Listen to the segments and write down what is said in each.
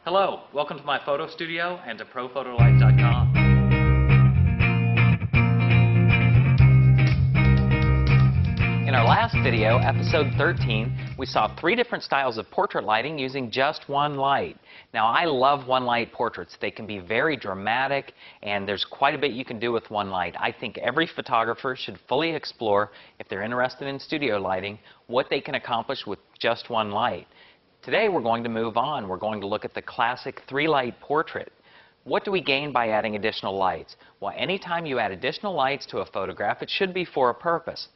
Hello, welcome to my photo studio and to ProPhotoLight.com. In our last video, episode 13, we saw 3 different styles of portrait lighting using just one light. Now, I love one light portraits. They can be very dramatic, and there's quite a bit you can do with one light. I think every photographer should fully explore, if they're interested in studio lighting, what they can accomplish with just one light. Today we're going to move on. We're going to look at the classic 3-light portrait. What do we gain by adding additional lights? Well, anytime you add additional lights to a photograph, it should be for a purpose.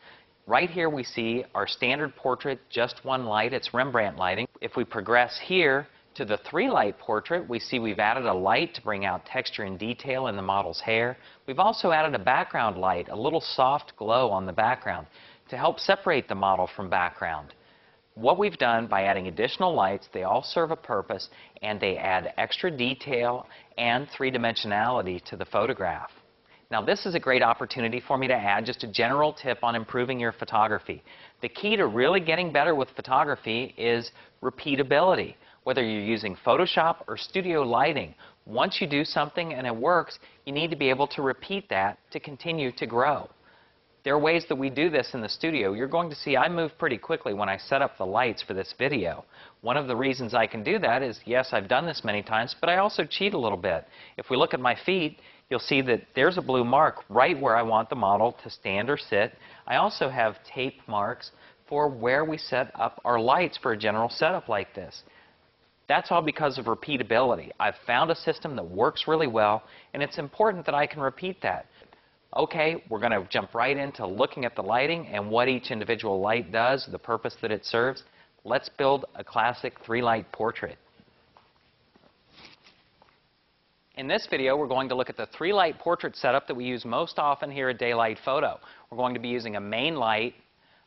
Right here we see our standard portrait, just one light. It's Rembrandt lighting. If we progress here to the 3-light portrait, we see we've added a light to bring out texture and detail in the model's hair. We've also added a background light, a little soft glow on the background to help separate the model from background. What we've done by adding additional lights, they all serve a purpose, and they add extra detail and three-dimensionality to the photograph. Now, this is a great opportunity for me to add just a general tip on improving your photography. The key to really getting better with photography is repeatability. Whether you're using Photoshop or studio lighting, once you do something and it works, you need to be able to repeat that to continue to grow. There are ways that we do this in the studio. You're going to see I move pretty quickly when I set up the lights for this video. One of the reasons I can do that is, yes, I've done this many times, but I also cheat a little bit. If we look at my feet, you'll see that there's a blue mark right where I want the model to stand or sit. I also have tape marks for where we set up our lights for a general setup like this. That's all because of repeatability. I've found a system that works really well, and it's important that I can repeat that. Okay, we're going to jump right into looking at the lighting and what each individual light does, the purpose that it serves. Let's build a classic 3-light portrait. In this video, we're going to look at the 3-light portrait setup that we use most often here at Daylight Photo. We're going to be using a main light,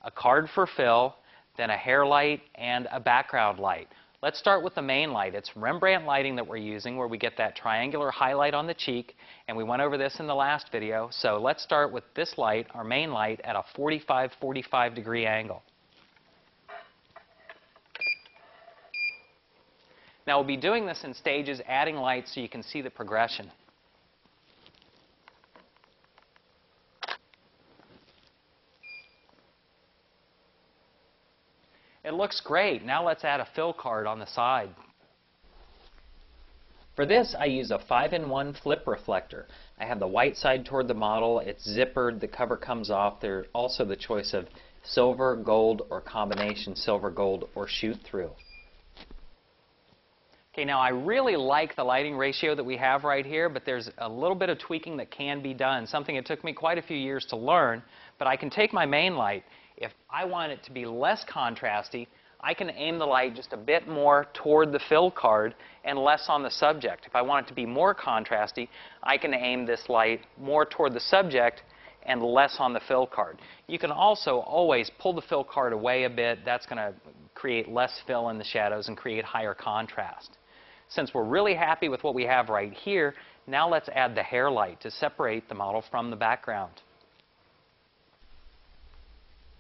a card for fill, then a hair light, and a background light. Let's start with the main light. It's Rembrandt lighting that we're using, where we get that triangular highlight on the cheek, and we went over this in the last video. So let's start with this light, our main light, at a 45 degree angle. Now we'll be doing this in stages, adding lights so you can see the progression. It looks great. Now let's add a fill card on the side. For this, I use a 5-in-1 flip reflector. I have the white side toward the model. It's zippered. The cover comes off. There's also the choice of silver, gold, or combination silver, gold, or shoot through. Okay, now I really like the lighting ratio that we have right here, but there's a little bit of tweaking that can be done, something it took me quite a few years to learn. But I can take my main light. If I want it to be less contrasty, I can aim the light just a bit more toward the fill card and less on the subject. If I want it to be more contrasty, I can aim this light more toward the subject and less on the fill card. You can also always pull the fill card away a bit. That's going to create less fill in the shadows and create higher contrast. Since we're really happy with what we have right here, now let's add the hair light to separate the model from the background.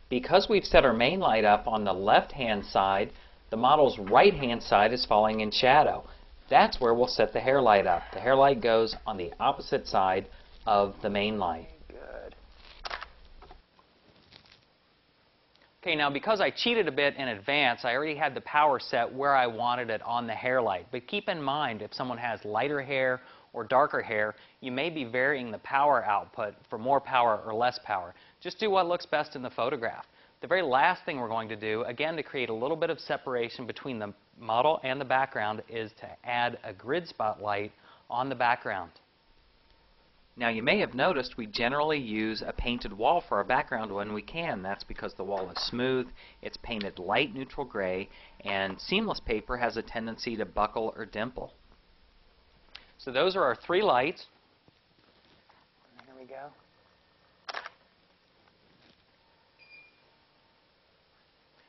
Because we've set our main light up on the left-hand side, the model's right-hand side is falling in shadow. That's where we'll set the hair light up. The hair light goes on the opposite side of the main light. Good. Okay, now because I cheated a bit in advance, I already had the power set where I wanted it on the hair light. But keep in mind, if someone has lighter hair or darker hair, you may be varying the power output for more power or less power. Just do what looks best in the photograph. The very last thing we're going to do, again to create a little bit of separation between the model and the background, is to add a grid spotlight on the background. Now you may have noticed we generally use a painted wall for our background when we can. That's because the wall is smooth, it's painted light neutral gray, and seamless paper has a tendency to buckle or dimple. So those are our 3 lights. Here we go.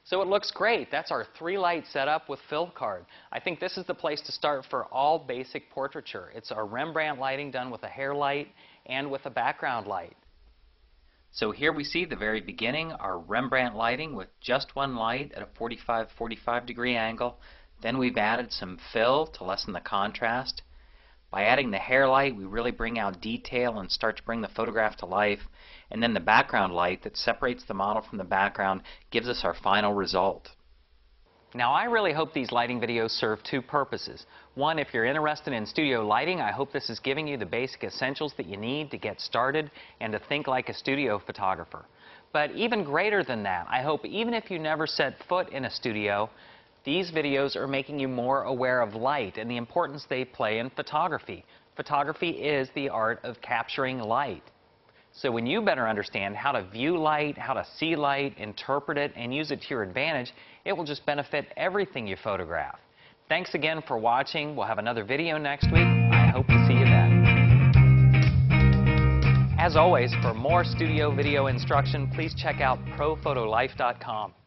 So it looks great. That's our 3-light setup with fill card. I think this is the place to start for all basic portraiture. It's our Rembrandt lighting done with a hair light and with a background light. So here we see the very beginning, our Rembrandt lighting with just one light at a 45 degree angle. Then we've added some fill to lessen the contrast. By adding the hair light, we really bring out detail and start to bring the photograph to life. And then the background light that separates the model from the background gives us our final result. Now, I really hope these lighting videos serve two purposes. One, if you're interested in studio lighting, I hope this is giving you the basic essentials that you need to get started and to think like a studio photographer. But even greater than that, I hope even if you never set foot in a studio, these videos are making you more aware of light and the importance they play in photography. Photography is the art of capturing light. So when you better understand how to view light, how to see light, interpret it, and use it to your advantage, it will just benefit everything you photograph. Thanks again for watching. We'll have another video next week. I hope to see you then. As always, for more studio video instruction, please check out ProPhotoLife.com.